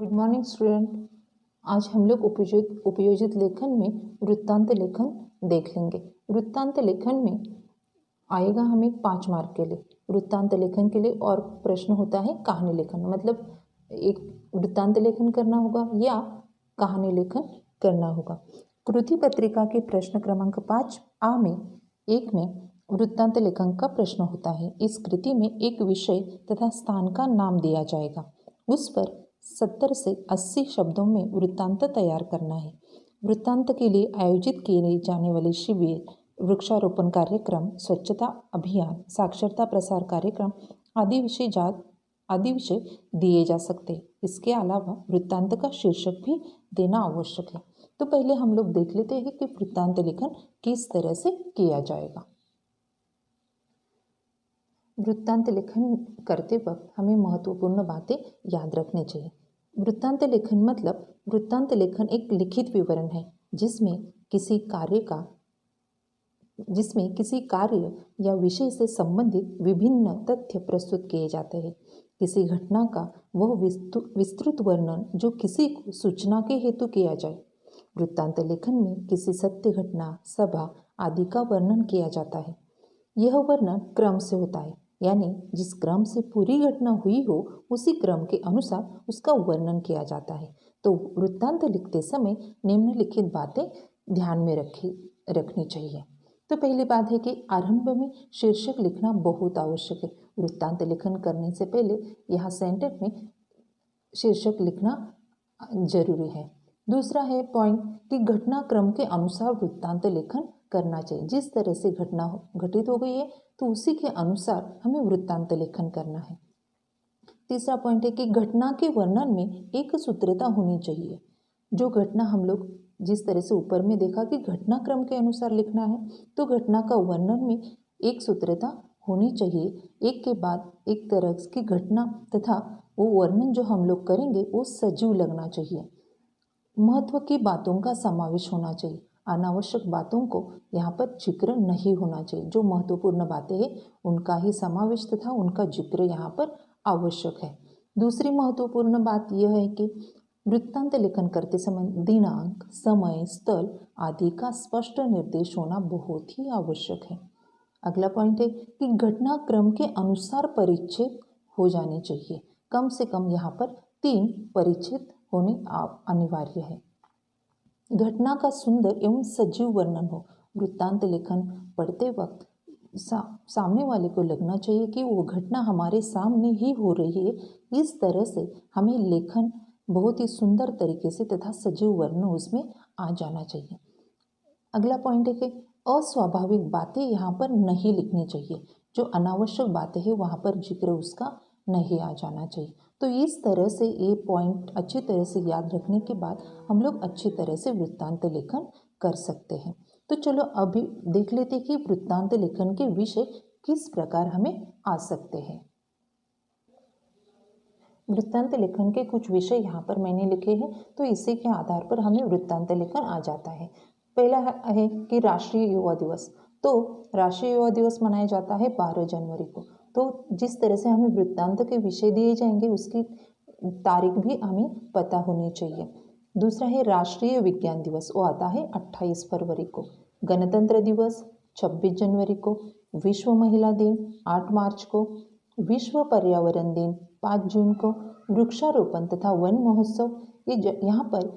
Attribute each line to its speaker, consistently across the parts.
Speaker 1: Good morning student. आज हम लोग उपयोजित लेखन में वृत्तांत लेखन देख लेंगे। वृत्तांत लेखन में आएगा हमें 5 मार्क के लिए वृत्तांत लेखन के लिए, और प्रश्न होता है कहानी लेखन, मतलब एक वृत्तांत लेखन करना होगा या कहानी लेखन करना होगा। कृति पत्रिका के प्रश्न क्रमांक 5A में 1 में वृत्तांत लेखन का प्रश्न होता है। इस कृति में एक विषय तथा स्थान का नाम दिया जाएगा, उस पर 70 से 80 शब्दों में वृत्तांत तैयार करना है। वृत्तांत के लिए आयोजित किए जाने वाले शिविर, वृक्षारोपण कार्यक्रम, स्वच्छता अभियान, साक्षरता प्रसार कार्यक्रम आदि विषय दिए जा सकते हैं। इसके अलावा वृत्तांत का शीर्षक भी देना आवश्यक है। तो पहले हम लोग देख लेते हैं कि वृत्तांत लेखन किस तरह से किया जाएगा। वृत्तांत लेखन करते वक्त हमें महत्वपूर्ण बातें याद रखनी चाहिए। वृत्तांत लेखन मतलब वृत्तांत लेखन एक लिखित विवरण है जिसमें किसी कार्य या विषय से संबंधित विभिन्न तथ्य प्रस्तुत किए जाते हैं। किसी घटना का वह विस्तृत वर्णन जो किसी को सूचना के हेतु किया जाए। वृत्तांत लेखन में किसी सत्य घटना, सभा आदि का वर्णन किया जाता है। यह वर्णन क्रम से होता है, यानी जिस क्रम से पूरी घटना हुई हो उसी क्रम के अनुसार उसका वर्णन किया जाता है। तो वृत्तांत लिखते समय निम्नलिखित बातें ध्यान में रखनी चाहिए। तो पहली बात है कि आरंभ में शीर्षक लिखना बहुत आवश्यक है। वृत्तांत लेखन करने से पहले यहाँ सेंटर में शीर्षक लिखना जरूरी है। दूसरा है पॉइंट कि घटना क्रम के अनुसार वृत्तांत लेखन करना चाहिए। जिस तरह से घटना घटित हो गई है तो उसी के अनुसार हमें वृत्तांत लेखन करना है। तीसरा पॉइंट है कि घटना के वर्णन में एक सूत्रता होनी चाहिए। जो घटना हम लोग जिस तरह से ऊपर में देखा कि घटना क्रम के अनुसार लिखना है, तो घटना का वर्णन में एक सूत्रता होनी चाहिए। एक के बाद एक तरह की घटना तथा वो वर्णन जो हम लोग करेंगे वो सजीव लगना चाहिए। महत्व की बातों का समावेश होना चाहिए। अनावश्यक बातों को यहाँ पर जिक्र नहीं होना चाहिए। जो महत्वपूर्ण बातें हैं उनका ही समावेश तथा उनका जिक्र यहाँ पर आवश्यक है। दूसरी महत्वपूर्ण बात यह है कि वृत्तांत लेखन करते समय दिनांक, समय, स्थल आदि का स्पष्ट निर्देश होना बहुत ही आवश्यक है। अगला पॉइंट है कि घटना क्रम के अनुसार परिच्छेद हो जाने चाहिए। कम से कम यहाँ पर 3 परिच्छेद होने अनिवार्य है। घटना का सुंदर एवं सजीव वर्णन हो। वृत्तांत लेखन पढ़ते वक्त सामने वाले को लगना चाहिए कि वो घटना हमारे सामने ही हो रही है। इस तरह से हमें लेखन बहुत ही सुंदर तरीके से तथा सजीव वर्णन उसमें आ जाना चाहिए। अगला पॉइंट है कि अस्वाभाविक बातें यहाँ पर नहीं लिखनी चाहिए। जो अनावश्यक बातें हैं वहाँ पर जिक्र उसका नहीं आ जाना चाहिए। तो इस तरह से ये पॉइंट अच्छी तरह से याद रखने के बाद हम लोग अच्छी तरह से वृत्तांत लेखन कर सकते हैं। तो चलो अभी देख लेते हैं कि वृत्तांत लेखन के विषय किस प्रकार हमें आ सकते हैं। वृत्तांत लेखन के कुछ विषय यहाँ पर मैंने लिखे हैं, तो इसी के आधार पर हमें वृत्तांत लेखन आ जाता है। पहला है कि राष्ट्रीय युवा दिवस। तो राष्ट्रीय युवा दिवस मनाया जाता है 12 जनवरी को। तो जिस तरह से हमें वृत्तांत के विषय दिए जाएंगे उसकी तारीख भी हमें पता होनी चाहिए। दूसरा है राष्ट्रीय विज्ञान दिवस, वो आता है 28 फरवरी को। गणतंत्र दिवस 26 जनवरी को। विश्व महिला दिन 8 मार्च को। विश्व पर्यावरण दिन 5 जून को। वृक्षारोपण तथा वन महोत्सव, ये यहाँ पर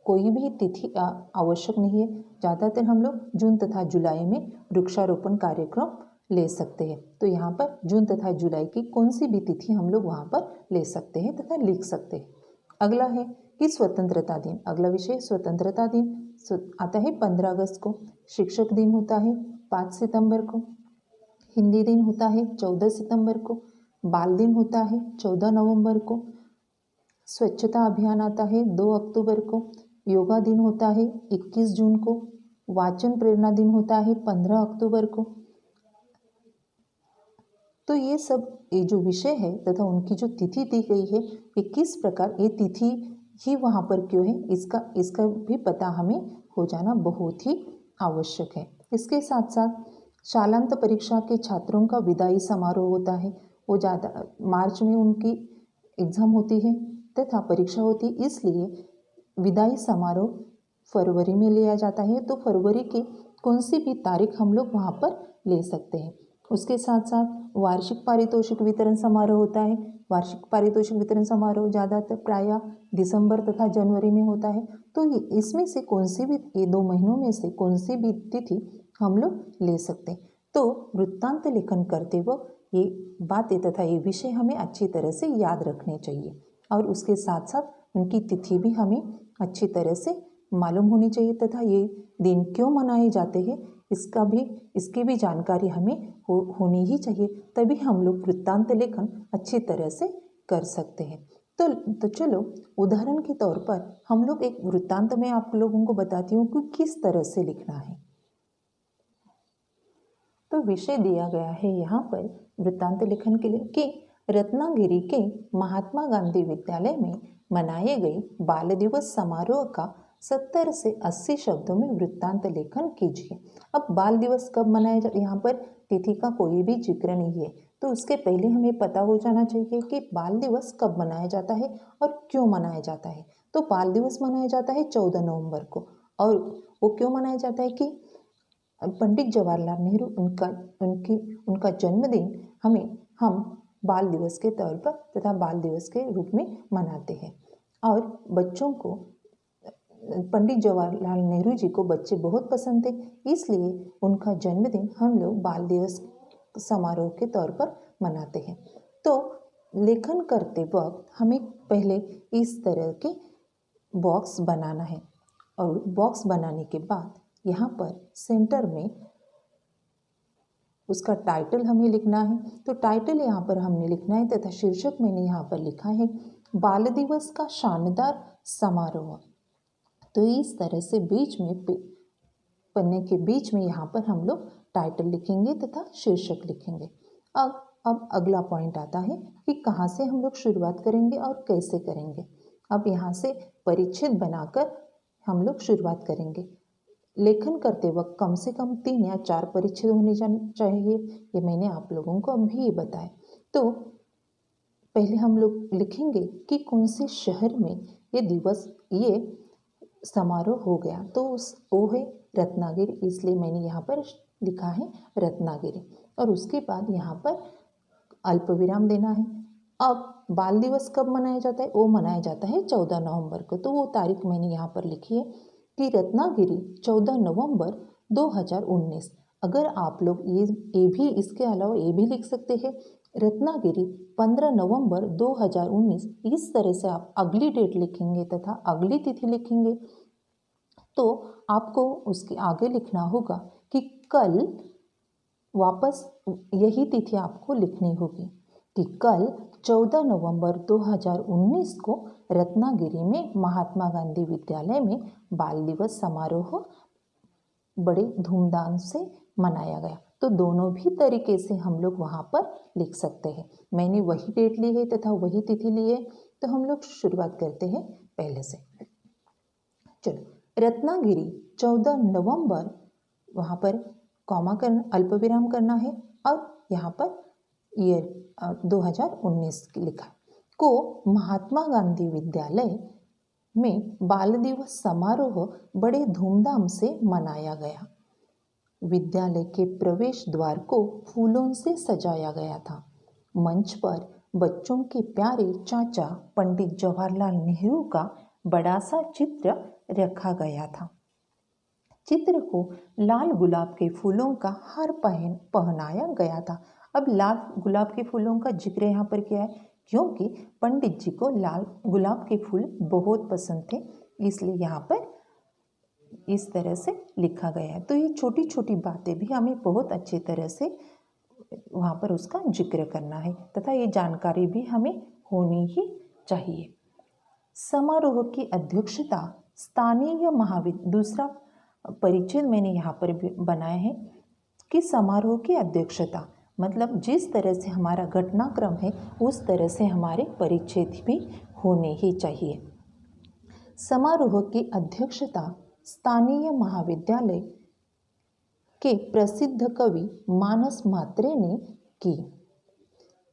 Speaker 1: कोई भी तिथि आवश्यक नहीं है। ज़्यादातर हम लोग जून तथा जुलाई में वृक्षारोपण कार्यक्रम ले सकते हैं। तो यहाँ पर जून तथा जुलाई की कौन सी भी तिथि हम लोग वहाँ पर ले सकते हैं तथा लिख सकते हैं। अगला है कि स्वतंत्रता दिन। अगला विषय स्वतंत्रता दिन आता है 15 अगस्त को। शिक्षक दिन होता है 5 सितंबर को। हिंदी दिन होता है 14 सितंबर को। बाल दिन होता है 14 नवंबर को। स्वच्छता अभियान आता है 2 अक्टूबर को। योगा दिन होता है 21 जून को। वाचन प्रेरणा दिन होता है 15 अक्टूबर को। तो ये जो विषय है तथा उनकी जो तिथि दी गई है, ये किस प्रकार ये तिथि ही वहाँ पर क्यों है, इसका भी पता हमें हो जाना बहुत ही आवश्यक है। इसके साथ साथ शालांत परीक्षा के छात्रों का विदाई समारोह होता है। वो ज़्यादा मार्च में उनकी एग्ज़ाम होती है। तथा परीक्षा होती, इसलिए विदाई समारोह फरवरी में लिया जाता है। तो फरवरी की कौन सी भी तारीख हम लोग वहाँ पर ले सकते हैं। उसके साथ साथ वार्षिक पारितोषिक वितरण समारोह होता है। वार्षिक पारितोषिक वितरण समारोह ज़्यादातर प्रायः दिसंबर तथा जनवरी में होता है। तो इसमें से कौन सी भी, ये 2 महीनों में से कौन सी भी तिथि हम लोग ले सकते हैं। तो वृत्तांत लेखन करते वक्त ये बातें तथा ये विषय हमें अच्छी तरह से याद रखने चाहिए और उसके साथ साथ उनकी तिथि भी हमें अच्छी तरह से मालूम होनी चाहिए तथा ये दिन क्यों मनाए जाते हैं इसकी भी जानकारी हमें होनी ही चाहिए, तभी हम लोग वृत्तांत लेखन अच्छी तरह से कर सकते हैं। तो चलो उदाहरण के तौर पर हम लोग एक वृत्तांत में आप लोगों को बताती हूँ कि किस तरह से लिखना है। तो विषय दिया गया है यहाँ पर वृत्तांत लेखन के लिए कि रत्नागिरी के महात्मा गांधी विद्यालय में मनाए गए बाल दिवस समारोह का 70 से 80 शब्दों में वृत्तांत लेखन कीजिए। अब बाल दिवस कब मनाया जाता है, यहाँ पर तिथि का कोई भी जिक्र नहीं है, तो उसके पहले हमें पता हो जाना चाहिए कि बाल दिवस कब मनाया जाता है और क्यों मनाया जाता है। तो बाल दिवस मनाया जाता है 14 नवंबर को, और वो क्यों मनाया जाता है कि पंडित जवाहरलाल नेहरू उनका जन्मदिन हम बाल दिवस के तौर पर तथा बाल दिवस के रूप में मनाते हैं। और बच्चों को पंडित जवाहरलाल नेहरू जी को बच्चे बहुत पसंद थे, इसलिए उनका जन्मदिन हम लोग बाल दिवस समारोह के तौर पर मनाते हैं। तो लेखन करते वक्त हमें पहले इस तरह के बॉक्स बनाना है और बॉक्स बनाने के बाद यहाँ पर सेंटर में उसका टाइटल हमें लिखना है। तो टाइटल यहाँ पर हमने लिखना है तथा शीर्षक मैंने यहाँ पर लिखा है बाल दिवस का शानदार समारोह। तो इस तरह से बीच में पन्ने के बीच में यहाँ पर हम लोग टाइटल लिखेंगे तथा शीर्षक लिखेंगे। अब अगला पॉइंट आता है कि कहाँ से हम लोग शुरुआत करेंगे और कैसे करेंगे। अब यहाँ से परिच्छेद बनाकर हम लोग शुरुआत करेंगे। लेखन करते वक्त कम से कम 3 या 4 परिच्छेद होने चाहिए, ये मैंने आप लोगों को अभी बताया। तो पहले हम लोग लिखेंगे कि कौन से शहर में ये समारोह हो गया, तो वो है रत्नागिरी, इसलिए मैंने यहाँ पर लिखा है रत्नागिरी। और उसके बाद यहाँ पर अल्प विराम देना है। अब बाल दिवस कब मनाया जाता है, वो मनाया जाता है 14 नवंबर को। तो वो तारीख मैंने यहाँ पर लिखी है कि रत्नागिरी 14 नवंबर 2019। अगर आप लोग ये भी इसके अलावा ये भी लिख सकते हैं रत्नागिरी 15 नवंबर 2019। इस तरह से आप अगली डेट लिखेंगे तथा अगली तिथि लिखेंगे। तो आपको उसके आगे लिखना होगा कि कल वापस यही तिथि आपको लिखनी होगी कि कल 14 नवंबर 2019 को रत्नागिरी में महात्मा गांधी विद्यालय में बाल दिवस समारोह बड़े धूमधाम से मनाया गया। तो दोनों भी तरीके से हम लोग वहाँ पर लिख सकते हैं। मैंने वही डेट ली है तथा वही तिथि ली है। तो हम लोग शुरुआत करते हैं पहले से। चलो, रत्नागिरी 14 नवंबर, वहाँ पर कॉमा करना, अल्प विराम करना है और यहाँ पर ईयर 2019 लिखा को महात्मा गांधी विद्यालय में बाल दिवस समारोह बड़े धूमधाम से मनाया गया। विद्यालय के प्रवेश द्वार को फूलों से सजाया गया था। मंच पर बच्चों के प्यारे चाचा पंडित जवाहरलाल नेहरू का बड़ा सा चित्र रखा गया था। चित्र को लाल गुलाब के फूलों का हार पहनाया गया था। अब लाल गुलाब के फूलों का जिक्र यहाँ पर किया है क्योंकि पंडित जी को लाल गुलाब के फूल बहुत पसंद थे, इसलिए यहाँ पर इस तरह से लिखा गया है। तो ये छोटी छोटी बातें भी हमें बहुत अच्छी तरह से वहाँ पर उसका जिक्र करना है तथा ये जानकारी भी हमें होनी ही चाहिए। समारोह की अध्यक्षता स्थानीय दूसरा परिच्छेद मैंने यहाँ पर भी बनाया है कि समारोह की अध्यक्षता मतलब जिस तरह से हमारा घटनाक्रम है उस तरह से हमारे परिच्छेद भी होने ही चाहिए। समारोह की अध्यक्षता स्थानीय महाविद्यालय के प्रसिद्ध कवि मानस मात्रे ने की।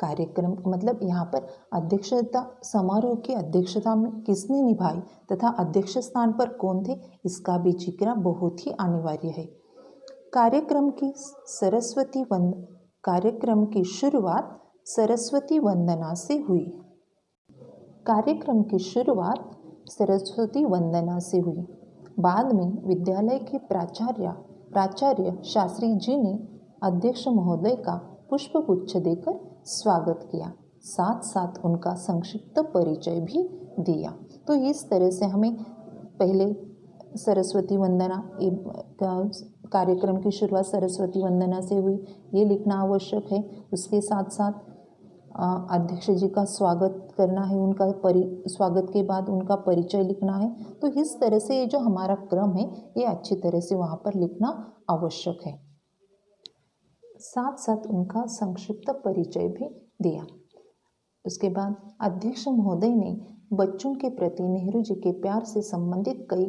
Speaker 1: कार्यक्रम मतलब यहाँ पर अध्यक्षता समारोह की अध्यक्षता में किसने निभाई तथा अध्यक्ष स्थान पर कौन थे, इसका भी जिक्र बहुत ही अनिवार्य है। कार्यक्रम की शुरुआत सरस्वती वंदना से हुई। कार्यक्रम की शुरुआत सरस्वती वंदना से हुई। बाद में विद्यालय के प्राचार्य शास्त्री जी ने अध्यक्ष महोदय का पुष्पगुच्छ देकर स्वागत किया, साथ साथ उनका संक्षिप्त परिचय भी दिया। तो इस तरह से हमें पहले सरस्वती वंदना कार्यक्रम की शुरुआत सरस्वती वंदना से हुई, ये लिखना आवश्यक है। उसके साथ साथ अध्यक्ष जी का स्वागत करना है, उनका स्वागत के बाद उनका परिचय लिखना है। तो इस तरह से ये जो हमारा क्रम है ये अच्छी तरह से वहाँ पर लिखना आवश्यक है। साथ साथ उनका संक्षिप्त परिचय भी दिया। उसके बाद अध्यक्ष महोदय ने बच्चों के प्रति नेहरू जी के प्यार से संबंधित कई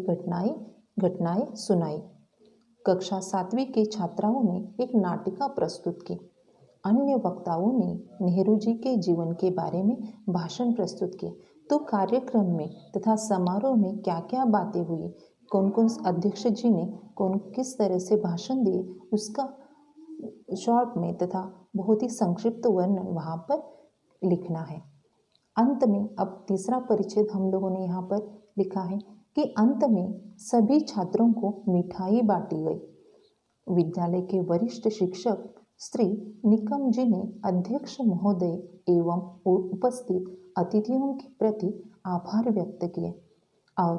Speaker 1: घटनाएं सुनाई। कक्षा 7वीं के छात्राओं ने एक नाटिका प्रस्तुत की। अन्य वक्ताओं ने नेहरू जी के जीवन के बारे में भाषण प्रस्तुत किए। तो कार्यक्रम में तथा समारोह में क्या क्या बातें हुई, कौन कौन अध्यक्ष जी ने किस तरह से भाषण दिए, उसका शॉर्ट में तथा बहुत ही संक्षिप्त वर्णन वहाँ पर लिखना है। अंत में अब तीसरा परिच्छेद हम लोगों ने यहाँ पर लिखा है कि अंत में सभी छात्रों को मिठाई बांटी गई। विद्यालय के वरिष्ठ शिक्षक श्री निकम जी ने अध्यक्ष महोदय एवं उपस्थित अतिथियों के प्रति आभार व्यक्त किए और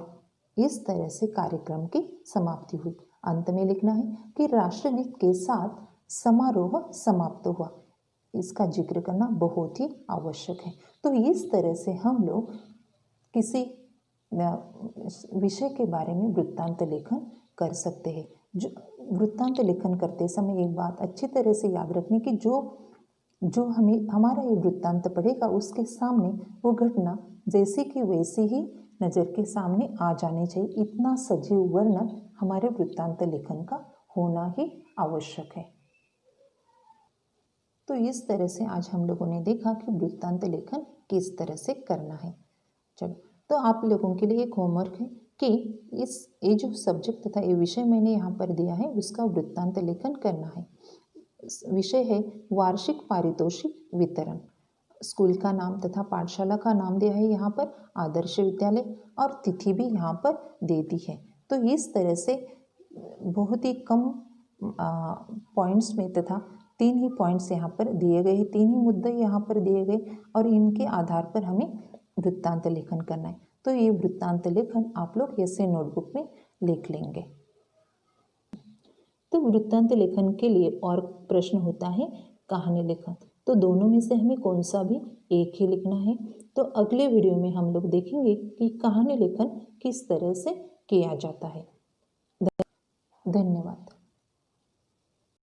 Speaker 1: इस तरह से कार्यक्रम की समाप्ति हुई। अंत में लिखना है कि राष्ट्रगीत के साथ समारोह समाप्त हुआ। इसका जिक्र करना बहुत ही आवश्यक है। तो इस तरह से हम लोग किसी विषय के बारे में वृत्तांत लेखन कर सकते हैं। जो वृत्तांत लेखन करते समय एक बात अच्छी तरह से याद रखने की, जो हमारा ये वृत्तांत पढ़ेगा उसके सामने वो घटना जैसी कि वैसी ही नज़र के सामने आ जानी चाहिए। इतना सजीव वर्णन हमारे वृत्तांत लेखन का होना ही आवश्यक है। तो इस तरह से आज हम लोगों ने देखा कि वृत्तांत लेखन किस तरह से करना है। चलो, तो आप लोगों के लिए एक होमवर्क है कि ये जो सब्जेक्ट तथा ये विषय मैंने यहाँ पर दिया है उसका वृत्तांत लेखन करना है। विषय है वार्षिक पारितोषिक वितरण। स्कूल का नाम तथा पाठशाला का नाम दिया है यहाँ पर, आदर्श विद्यालय, और तिथि भी यहाँ पर दे दी है। तो इस तरह से बहुत ही कम पॉइंट्स में तथा 3 ही पॉइंट्स यहाँ पर दिए गए हैं, 3 ही मुद्दे यहाँ पर दिए गए और इनके आधार पर हमें वृत्तांत लेखन करना है। तो ये वृत्तांत लेखन आप लोग ऐसे नोटबुक में लिख लेंगे। तो वृत्तांत लेखन के लिए और प्रश्न होता है कहानी लेखन। तो दोनों में से हमें कौन सा भी एक ही लिखना है। तो अगले वीडियो में हम लोग देखेंगे कि कहानी लेखन किस तरह से किया जाता है। धन्यवाद।